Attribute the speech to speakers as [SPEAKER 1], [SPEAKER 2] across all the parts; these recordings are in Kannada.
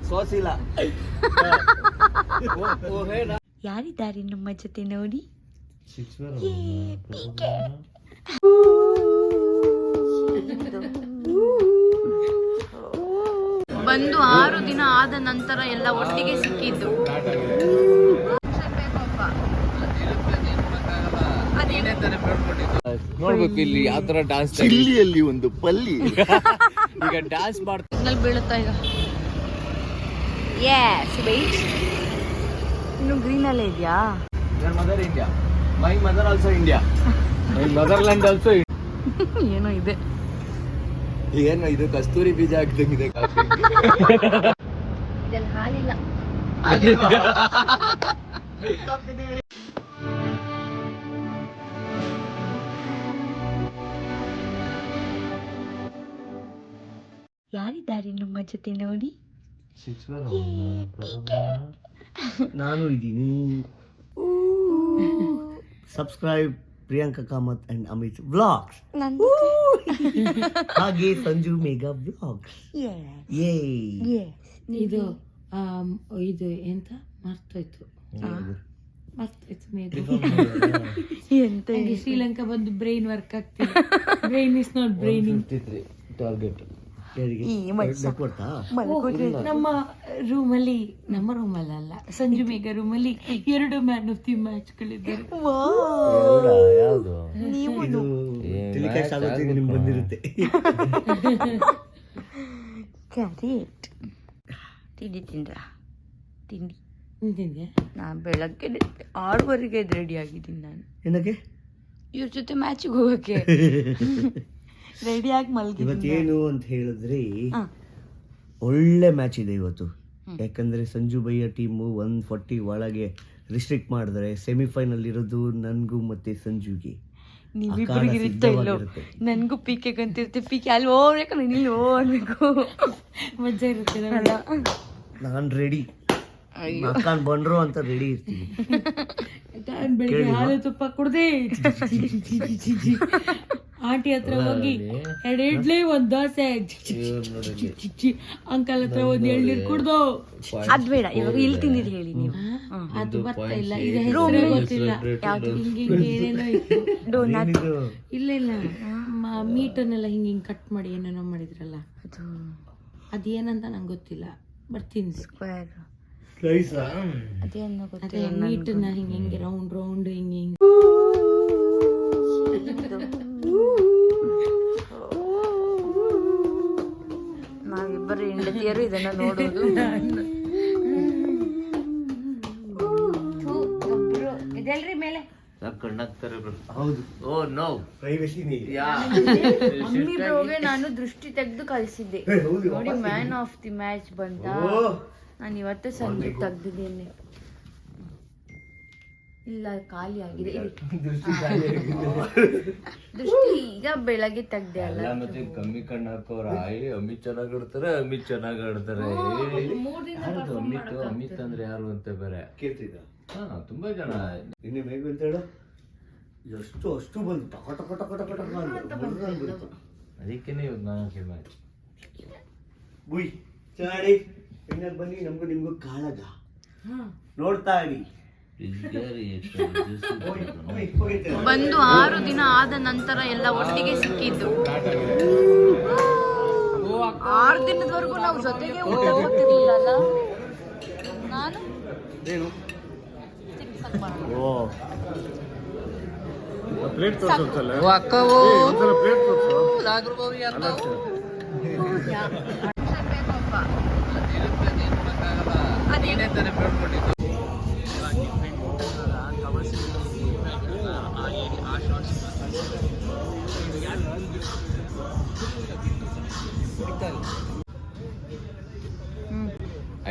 [SPEAKER 1] ಸೋಸಿಲ್ಲ.
[SPEAKER 2] ಯಾರಿದ್ದಾರೆ ನಮ್ಮ ಜೊತೆ ನೋಡಿ? ಬಂದು 6 ದಿನ ಆದ ನಂತರ ಎಲ್ಲ ಒಟ್ಟಿಗೆ ಸಿಕ್ಕಿದ್ದು.
[SPEAKER 1] ನೋಡ್ಬೇಕು ಇಲ್ಲಿ ಯಾವ ತರ ಡಾನ್ಸ್.
[SPEAKER 3] ಚಿಲ್ಲಿಯಲ್ಲಿ ಒಂದು ಪಲ್ಲಿ
[SPEAKER 1] ಈಗ ಡಾನ್ಸ್ ಮಾಡ್ತಾ
[SPEAKER 2] ಸಿಗ್ನಲ್ ಬೀಳುತ್ತಾ ಈಗ. ಇನ್ನು ಗ್ರೀನ್ ಅಲ್ಲೇ ಇದೆಯಾ?
[SPEAKER 1] Mother India, my mother also India, my motherland also.
[SPEAKER 2] ಏನೋ ಇದೆ.
[SPEAKER 1] ಏನು ಇದು ಕಸ್ತೂರಿ ಬೀಜ ಹಾಕ್ದಂಗಿದೆ.
[SPEAKER 2] ಹಾಲಿಲ್ಲ. ಯಾರಿದ್ದಾರೆ ನಮ್ಮ ಜೊತೆ ನೋಡಿ?
[SPEAKER 3] ನಾನು ಇದ್ದೀನಿ. Subscribe Priyanka Kamath and Amit vlogs, ಹಾಗೆ ಸಂಜು ಮೇಘಾ ವ್ಲಾಗ್ಸ್.
[SPEAKER 4] ಇದು ಇದು ಎಂತ ಮರ್ತೋಯ್ತು
[SPEAKER 2] ಎಂತ
[SPEAKER 4] ಶ್ರೀಲಂಕಾ ಬಂದು ಬ್ರೈನ್ ವರ್ಕ್ ಆಗ್ತಿದೆ. Brain is not braining.
[SPEAKER 1] Target
[SPEAKER 4] ನಮ್ಮ ರೂಮಲ್ಲಿ, ನಮ್ಮ ರೂಮಲ್ಲ, ಸಂಜು ಮೇಘ ರೂಮಲ್ಲಿ 2 ಮ್ಯಾನ್ ಆಫ್ ದಿ ಮ್ಯಾಚ್ಗಳಿದ್ದಾರೆ.
[SPEAKER 3] ಬಂದಿರುತ್ತೆ.
[SPEAKER 2] ಕ್ಯಾರೆಟ್ ತಿಂಡಿ ತಿಂದ್ರ? ತಿಂಡಿ
[SPEAKER 4] ತಿಂದೆ
[SPEAKER 2] ನಾನು ಬೆಳಗ್ಗೆ 6:30 ರೆಡಿ ಆಗಿದ್ದೀನಿ. ನಾನು
[SPEAKER 3] ಏನಕ್ಕೆ?
[SPEAKER 2] ಇವ್ರ ಜೊತೆ ಮ್ಯಾಚಿಗೆ ಹೋಗಕ್ಕೆ ರೆಡಿಯಾಗಿ ಮಲಗಿದ್ದೀನಿ.
[SPEAKER 3] ಇವತ್ತೇನು ಅಂತ ಹೇಳಿದ್ರೆ ಒಳ್ಳೆ ಮ್ಯಾಚ್ ಇದೆ ಇವತ್ತು. ಯಾಕಂದ್ರೆ ಸಂಜು ಭಯ್ಯ ಟೀಮು 140 ಒಳಗೆ ರಿಸ್ಟ್ರಿಕ್ಟ್ ಮಾಡಿದ್ರೆ ಸೆಮಿಫೈನಲ್ ಇರೋದು ನನ್ಗೂ ಮತ್ತೆ ಸಂಜುಗೆ.
[SPEAKER 2] ನೀವಿಬ್ಬರಿಗೆ ಇರುತ್ತೆ ಇಲ್ಲೋ? ನನ್ಗೂ ಪೀಕೆ ಕಂತಿರುತ್ತೆ. ಪೀಕೆ ಅಲ್ಲಿ ಹೋಗ್ಬೇಕು, ನಾನು ಇಲ್ಲಿ ಹೋಗ್ಬೇಕು.
[SPEAKER 4] ಮಜಾ ಇರುತ್ತೆ.
[SPEAKER 3] ನಾನ್ ರೆಡಿ, ಅಕ್ಕನ್ ಬಂದ್ರು ಅಂತ ರೆಡಿ ಇರ್ತೀನಿ.
[SPEAKER 4] ಬೆಳಿಗ್ಗೆ ಹಾಲು ತುಪ್ಪ ಕುಡ್ದೆ ಆಂಟಿ ಹತ್ರ ಹೋಗಿ 2 ಇಡ್ಲಿ 1 ದೋಸೆ, ಅಂಕಲ್ ಹತ್ರ 1 ಎಳ್ನೀರು ಕುಡ್ದು.
[SPEAKER 2] ಅದ್ ಬೇಡ, ಇವಾಗ ಇಲ್ಲಿ ತಿಂದಿದ್ದು ಹೇಳಿ ನೀವು.
[SPEAKER 4] ಅದು ಬರ್ತಾ ಇಲ್ಲ, ಇದು ಹೆಸರೇ ಗೊತ್ತಿಲ್ಲ. ಹಿಂಗೆ ಏನೇನೋ ಇತ್ತು.
[SPEAKER 2] ಡೋನಟ್
[SPEAKER 4] ಇಲ್ಲ ಮೀಟನ್ನೆಲ್ಲ ಹಿಂಗೆ ಕಟ್ ಮಾಡಿ ಏನೇನೋ ಮಾಡಿದ್ರಲ್ಲ, ಅದೇನಂತ ನಂಗೆ ಗೊತ್ತಿಲ್ಲ. ಬರ್ತೀನಿ
[SPEAKER 2] ಸ್ಕ್ವೇರ್
[SPEAKER 4] ಅದೇನೋ ಗೊತ್ತಿಲ್ಲ. ಮೀಟನ್ನ ಹಿಂಗೆ ರೌಂಡ್ ರೌಂಡ್ ಹಿಂಗೆ
[SPEAKER 2] ನಾವಿಬ್ಬರು ಹೆಂಡತಿಯರು ಇದನ್ನ ನೋಡೋದು.
[SPEAKER 4] ಇದೆಲ್ರಿ ಮೇಲೆ
[SPEAKER 2] ಮಮ್ಮಿ ಬ್ರೋಗೆ ನಾನು ದೃಷ್ಟಿ ತೆಗೆದು ಕಳಿಸಿದ್ದೆ ನೋಡಿ. ಮ್ಯಾನ್ ಆಫ್ ದಿ ಮ್ಯಾಚ್ ಬಂತ. ನಾನು ಇವತ್ತೇ ಸಂಜೆ ತೆಗ್ದಿದ್ದೇನೆ. ಇಲ್ಲ, ಖಾಲಿ ಆಗಿದೆ ದೃಷ್ಟಿ. ಈಗ ಬೆಳಗ್ಗೆ ತೆಗ್ದೆ ಅಲ್ಲ.
[SPEAKER 1] ಮತ್ತೆ ಕಮ್ಮಿ ಕಣ್ಣು ಹಾಕೋರ ಅಮಿತ್ ಚೆನ್ನಾಗ್ ಆಡ್ತಾರೆ, ಅಮಿತ್ ಚೆನ್ನಾಗ್ ಆಡ್ತಾರೆ. ಅಮಿತ್ ಅಂದ್ರೆ ಯಾರು ಅಂತ ಬೇರೆ
[SPEAKER 3] ಕೇಳ್ತಿದ್ದ.
[SPEAKER 1] ತುಂಬಾ ಜನ
[SPEAKER 3] ಇನ್ನೇ ಬೇಗ ಅಂತ ಹೇಳ. ಅಷ್ಟು ಬಂದು ಟಕ ಟಕ ಟಕ ಟಕ ಟಕ.
[SPEAKER 1] ಅದಕ್ಕೇನೆ ಇವತ್ತು ನಾನು ಮ್ಯಾಚ್
[SPEAKER 3] ಬುಯ್ ಚಾಡಿ. ಇನ್ನಾಗ ಬನ್ನಿ, ನಮಗೂ ನಿಮ್ಗೂ ಕಾಳಗ ನೋಡ್ತಾ ಇರಿ.
[SPEAKER 2] ಬಂದು 6 ದಿನ ಆದ ನಂತರ ಎಲ್ಲ ಒಟ್ಟಿಗೆ ಸಿಕ್ಕಿದ್ದು. 6 ದಿನದವರೆಗೂ ನಾವು ಜೊತೆಗೆ ಊಟ ಹೋಗ್ತಿರ್ಲಿಲ್ಲ. ನಾನು
[SPEAKER 3] ಪ್ಲೇಟ್ ತೋರಿಸಲ್ಲ.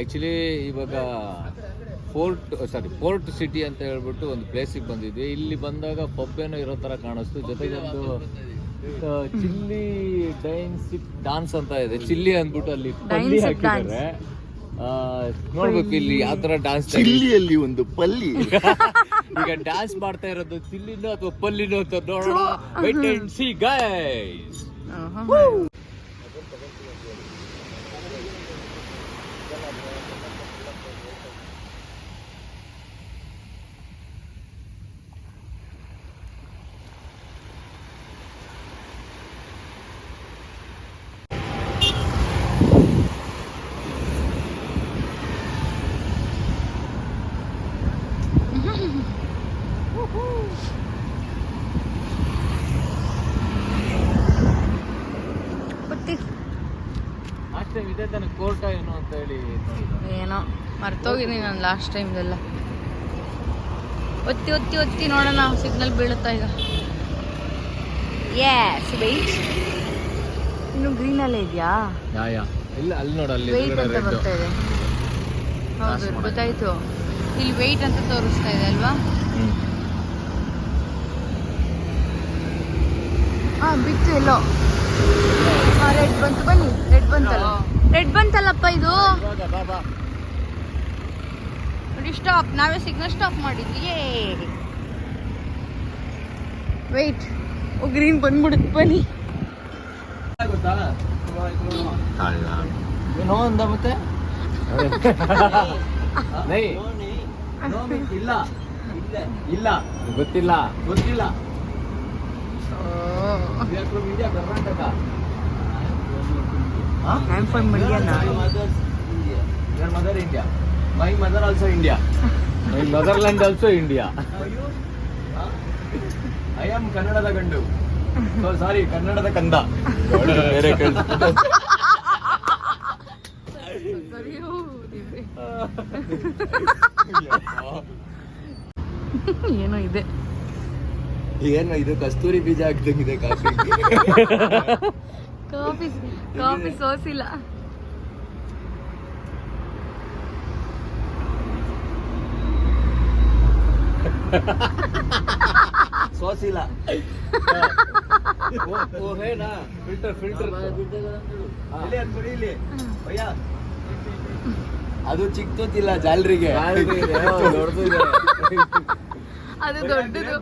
[SPEAKER 1] ಆಕ್ಚುಲಿ ಇವಾಗ ಪೋರ್ಟ್ ಸಿಟಿ ಅಂತ ಹೇಳ್ಬಿಟ್ಟು ಒಂದು ಪ್ಲೇಸಿಗೆ ಬಂದಿದ್ವಿ. ಇಲ್ಲಿ ಬಂದಾಗ ಪಬ್ ಏನೋ ಇರೋ ತರ ಕಾಣಿಸ್ತು. ಜೊತೆಗೆ ಒಂದು ಚಿಲ್ಲಿ ಡಾನ್ಸ್ ಅಂತ ಇದೆ. ಚಿಲ್ಲಿ ಅಂದ್ಬಿಟ್ಟು ಅಲ್ಲಿ ಪಲ್ಲಿ ಹಾಕಿದ್ದಾರೆ. ನೋಡ್ಬೇಕು ಇಲ್ಲಿ ಯಾವ ತರ ಡಾನ್ಸ್.
[SPEAKER 3] ಚಿಲ್ಲಿಯಲ್ಲಿ ಒಂದು ಪಲ್ಲಿ.
[SPEAKER 1] ಈಗ ಡಾನ್ಸ್ ಮಾಡ್ತಾ ಇರೋದು ಚಿಲ್ಲಿನೋ ಅಥವಾ ಪಲ್ಲಿನೋ ಅಂತ ನೋಡೋಣ. Wait and see guys. Time ಇದೇ ತಾನೆ ಕೋರ್ಟ ಏನೋ ಅಂತ ಹೇಳಿ ನೋಡಿದ್ದು.
[SPEAKER 2] ಏನೋ ಮರ್ತೋಗಿದ್ದೀನಿ ನಾನು ಲಾಸ್ಟ್ ಟೈಮ್ದೆಲ್ಲ. ಒತ್ತಿ ಒತ್ತಿ ಒತ್ತಿ ನೋಡೋಣ ಸಿಗ್ನಲ್ ಬೀಳುತ್ತಾ ಈಗ. ವೆಯ್ಟ್ ಇನ್ನು ಗ್ರೀನಲ್ಲೇ ಇದೆಯಾ?
[SPEAKER 1] ಯಾ ಇಲ್ಲ ಅಲ್ಲಿ ನೋಡು, ಅಲ್ಲಿ
[SPEAKER 2] ವೆಯ್ಟ್ ಅಂತ ಬರ್ತಾ ಇದೆ. ಹೌದು ಗೊತ್ತಾಯ್ತು, ಇಲ್ಲಿ ವೆಯ್ಟ್ ಅಂತ ತೋರಿಸ್ತಾ ಇದೆ ಅಲ್ವಾ? ಬಿತ್ತು ಎಲ್ಲೋ. ರೆಡ್ ಬಂತು, ಬನ್ನಿ. ರೆಡ್ ಬಂತಲ್ಲ, ರೆಡ್ ಬಂತಲ್ಲಪ್ಪ ಇದು. ನೋಡಿ ಸ್ಟಾಪ್, ನಾವೇ ಸಿಗ್ನಲ್ ಸ್ಟಾಪ್ ಮಾಡಿದ್ವಿ. ವೆಯ್ಟ್, ಗ್ರೀನ್ ಬಂದ್ಬಿಡುತ್ತೆ, ಬನ್ನಿ.
[SPEAKER 1] ಗೊತ್ತಾ ಏನೋ ಅಂದ ಮತ್ತೆ ನೈ ಇಲ್ಲ ಇಲ್ಲ ಗೊತ್ತಿಲ್ಲ ಗೊತ್ತಿಲ್ಲ. India Karnataka.
[SPEAKER 2] I'm from Indiana.
[SPEAKER 1] Your mother India. My mother also India. My motherland also India. I am ಕನ್ನಡದ ಗಂಡು. So sorry, ಕನ್ನಡದ ಕಂದ. ಬೇರೆ
[SPEAKER 2] ಏನೋ ಇದೆ.
[SPEAKER 1] ಏನು ಇದು ಕಸ್ತೂರಿ ಬೀಜ ಹಾಕ್ದಂಗಿದೆ ಕಾಫಿ.
[SPEAKER 2] ಕಾಫಿ ಸೋಸಿಲ್ಲ.
[SPEAKER 1] ಸೋಸಿಲ್ಲ. ಓಹೇನಾ ಫಿಲ್ಟರ್ ಫಿಲ್ಟರ್ ಇಲ್ಲಿ ಭಯ್ಯ ಅದು ಚಿಕ್ಕದಿಲ್ಲ ಜಾಲರಿಗೆ.
[SPEAKER 2] ಅದು ದೊಡ್ಡದು.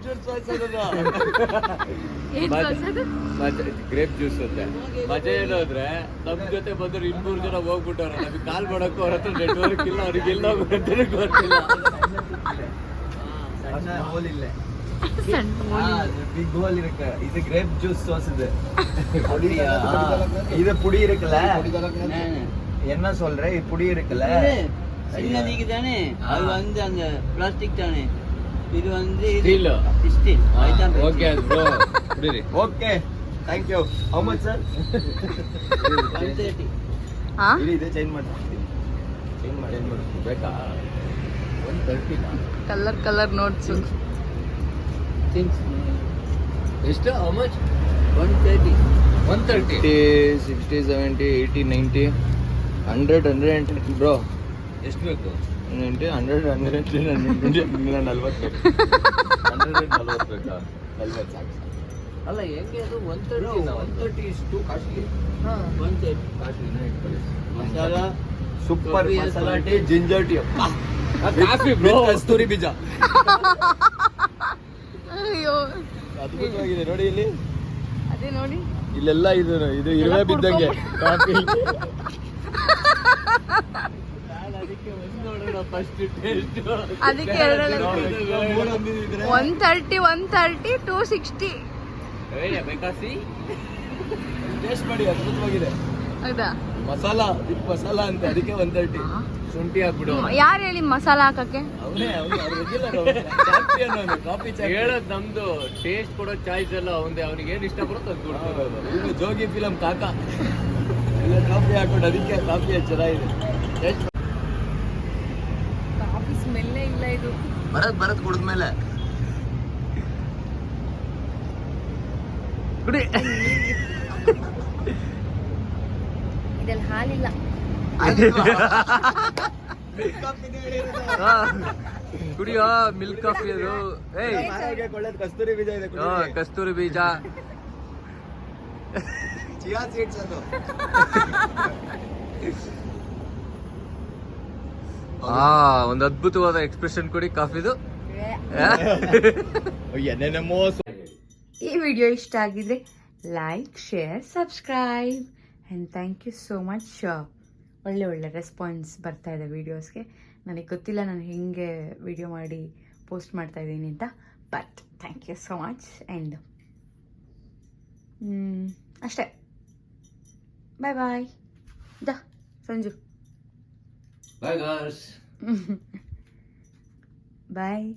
[SPEAKER 1] ಗ್ರೇಪ್ ಜ್ಯೂಸ್ ಅಂತೆ. ಮಜಾ ಏನಂದ್ರೆ ನಮ್ ಜೊತೆ ಬಂದ್ರೆ 200 ಜನ ಹೋಗ್ಬಿಟ್ಟವ್ರ. ನಮಗೆ ಕಾಲ್ ಮಾಡಕ್ಕೂ ಅವ್ರ ಹತ್ರ ನೆಟ್ವರ್ಕ್ ಇಲ್ಲ, ಅವ್ರಿಗೆ ಎಲ್ಲ ಗೊತ್ತಿಲ್ಲ. பிக் ஹோல் இருக்கு. இது கிரேப் ஜூஸ் சோஸ். இது புடி இருக்குல்ல, என்ன சொல்ற? இது புடி இருக்குல்ல,
[SPEAKER 5] சின்னதிக்கு தானே அது வந்து அந்த பிளாஸ்டிக் தானே, இது வந்து
[SPEAKER 1] ஸ்டீல்.
[SPEAKER 5] ஸ்டீல்.
[SPEAKER 1] ஓகே ப்ரோ புடிரி. Okay thank you. How much sir?
[SPEAKER 5] 130.
[SPEAKER 1] ಇದು ಚೇಂಜ್ ಮಾಡಿ ಬೇಕಾ? 130
[SPEAKER 2] ಕಲರ್ ನೋಟ್ಸ್.
[SPEAKER 1] ಎಷ್ಟು? How much?
[SPEAKER 5] 130.
[SPEAKER 1] 130 60 70 80 90 100 110 ಬ್ರೋ. ಎಷ್ಟು ಬೇಕು? 90 100 110 140 140 ಬೇಕಾ? 40 ಸಾಕು. ಅಲ್ಲ ಹೆಂಗೆ ಅದು 130 ಇಸ್ ಟು ಕಾಸ್ಟ್ಲಿ.
[SPEAKER 5] 130
[SPEAKER 1] ಕಾಸ್ಟ್ಲಿನ ಇಟ್ಕೊಳ್ಳಿ.
[SPEAKER 5] Masala
[SPEAKER 1] super masala tea ginger tea. Coffee bro, ಕಸ್ತೂರಿ ಬೀಜ.
[SPEAKER 2] ಅಯ್ಯೋ
[SPEAKER 1] ಅದ್ಭುತವಾಗಿದೆ ನೋಡಿ. ಇಲ್ಲಿ
[SPEAKER 2] ಅದೇ ನೋಡಿ,
[SPEAKER 1] ಇಲ್ಲೆಲ್ಲ ಇದು ಇರುವೆ ಬಿದ್ದಂಗೆ ಕಾಫಿ.
[SPEAKER 2] ಅದಕ್ಕೆ 130 260.
[SPEAKER 1] ಟೇಸ್ಟ್ ಮಾಡಿ, ಅದ್ಭುತವಾಗಿದೆ.
[SPEAKER 2] ಹೌದಾ?
[SPEAKER 1] ಮಸಾಲಾ ವಿತ್ ಮಸಾಲಾ ಅಂತ, ಅದಕ್ಕೆ 130. ಶುಂಠಿ ಹಾಕ್ಬಿಡು.
[SPEAKER 2] ಯಾರು ಹೇಳಿ ಮಸಾಲ ಹಾಕಕ್ಕೆ?
[SPEAKER 1] ಹೇಳದ್ ನಮ್ದು ಟೇಸ್ಟ್ ಕೊಡೋ ಚಾಯ್ಸ್ ಎಲ್ಲ ಅವಂದೇ. ಅವ್ನಿಗೆ ಏನ್ ಇಷ್ಟ ಬರುತ್ತೋ ಅದು ಕೊಡ್ತಾರೆ. ಜೋಗಿ ಫಿಲಂ ಕಾಕ ಎಲ್ಲ ಕಾಫಿ ಹಾಕೊಂಡು, ಅದಕ್ಕೆ ಕಾಫಿ ಚೆನ್ನಾಗಿದೆ.
[SPEAKER 2] ಕಾಫಿ ಸ್ಮೆಲ್ಲೇ ಇಲ್ಲ ಇದು.
[SPEAKER 1] ಬರತ್ ಕುಡಿದ್ಮೇಲೆ ಕುಡಿ.
[SPEAKER 2] ಇದ್ರಲ್ಲಿ ಹಾಲಿಲ್ಲ.
[SPEAKER 1] ಕುಡಿಯೋ ಮಿಲ್ಕ್ ಕಾಫಿ ಅದು. ಕಸ್ತೂರಿ ಬೀಜ ಇದೆ. ಕಸ್ತೂರಿ ಬೀಜ, ಚಿಯಾ ಸೀಡ್ಸ್ ಅದು. ಒಂದು ಅದ್ಭುತವಾದ ಎಕ್ಸ್ಪ್ರೆಷನ್ ಕೊಡಿ ಕಾಫಿದು.
[SPEAKER 2] ಈ ವಿಡಿಯೋ ಇಷ್ಟ ಆಗಿದ್ರೆ like, share, subscribe and thank you so much. ಒಳ್ಳೆ ರೆಸ್ಪಾನ್ಸ್ ಬರ್ತಾ ಇದೆ ವೀಡಿಯೋಸ್ಗೆ. ನನಗೆ ಗೊತ್ತಿಲ್ಲ ನಾನು ಹೇಗೆ ವಿಡಿಯೋ ಮಾಡಿ ಪೋಸ್ಟ್ ಮಾಡ್ತಾ ಇದ್ದೀನಿ ಅಂತ, but thank you so much. And ಅಷ್ಟೇ, ಬಾಯ್ ಬಾಯ್. Sanju
[SPEAKER 1] bye guys.
[SPEAKER 2] ಬಾಯ್.